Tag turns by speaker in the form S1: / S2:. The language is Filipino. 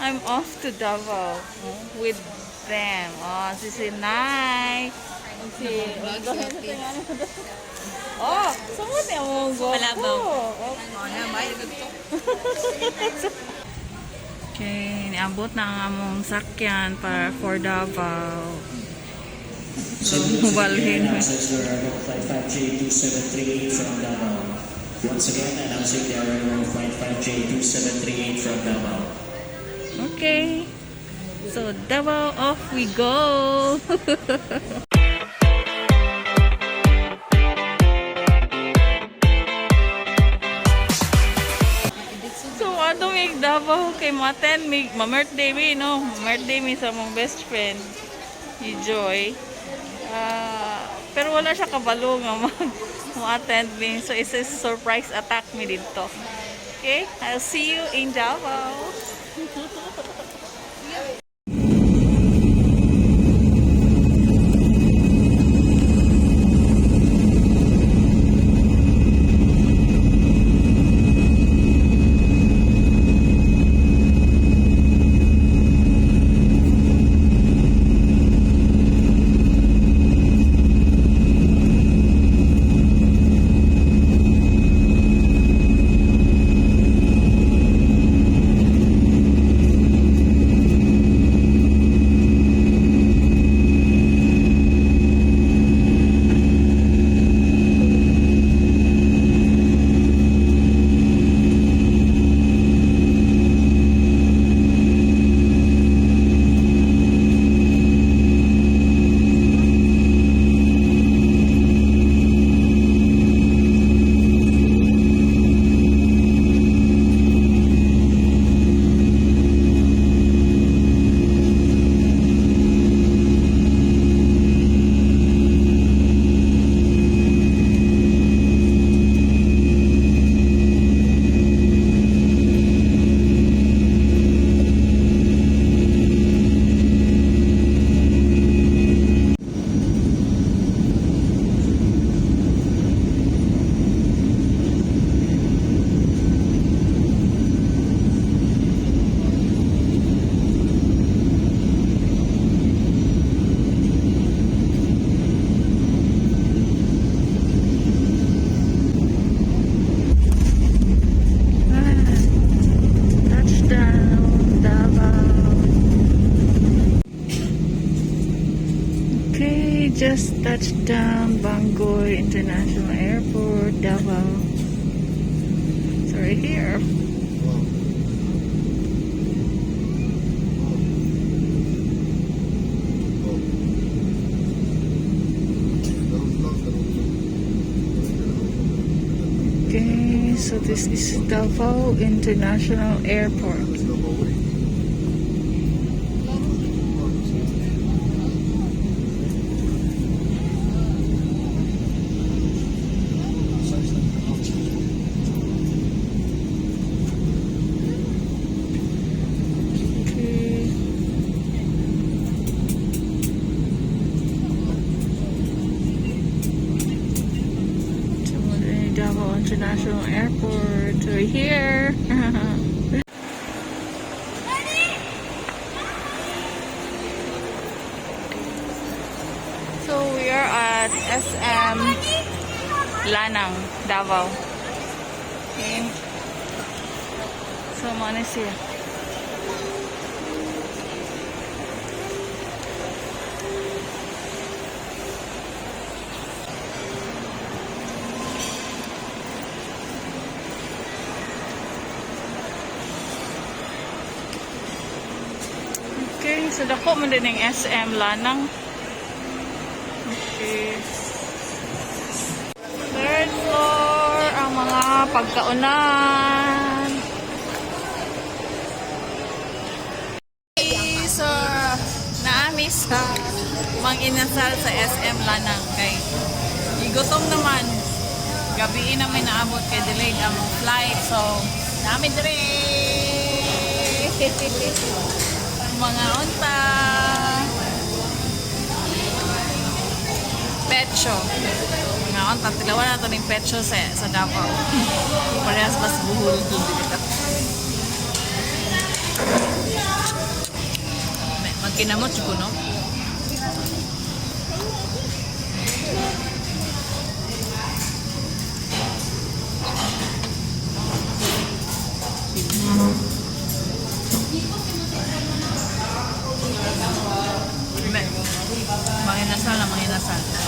S1: I'm off to Davao with them. Oh, si Sinay. Oh, sumot niya mo go.
S2: Malabaw.
S1: Okay, niabot na ang among sakyan para for Davao. So, balhin.
S3: Flight 5J2738 from Davao. Once again, announcing the arrival of Flight 5J2738 from Davao.
S1: Okay. So, Davao, off we go. So, ano may Davao kay Maten, may ma-birthday mi, no? Ma-birthday mi sa mong best friend. Si Joy. Pero wala siya kabalo nga mag-attend me. So, it's a surprise attack me dito. Okay? I'll see you in Davao. Just touched down Bangoy International Airport, Davao. So right here. Okay, so this is Davao International Airport. Davao International Airport. We're here. So we are at SM Lanang, Davao. Okay. So money siya. Okay, so dako mo din yung SM Lanang. Okay. Third floor, ang mga pagkaunan. Okay, so naami sa Mang Inasal sa SM Lanang. Kay igutom naman. Gabi namin naabot kay delayed ang flight. So, naami dire. Mga unta. Pecho. Mga unta. Tilawan nato ng pecho sa Davao. Parehas mas buhol dito. Ginamot ko, no? Mang Inasal na Mang Inasal.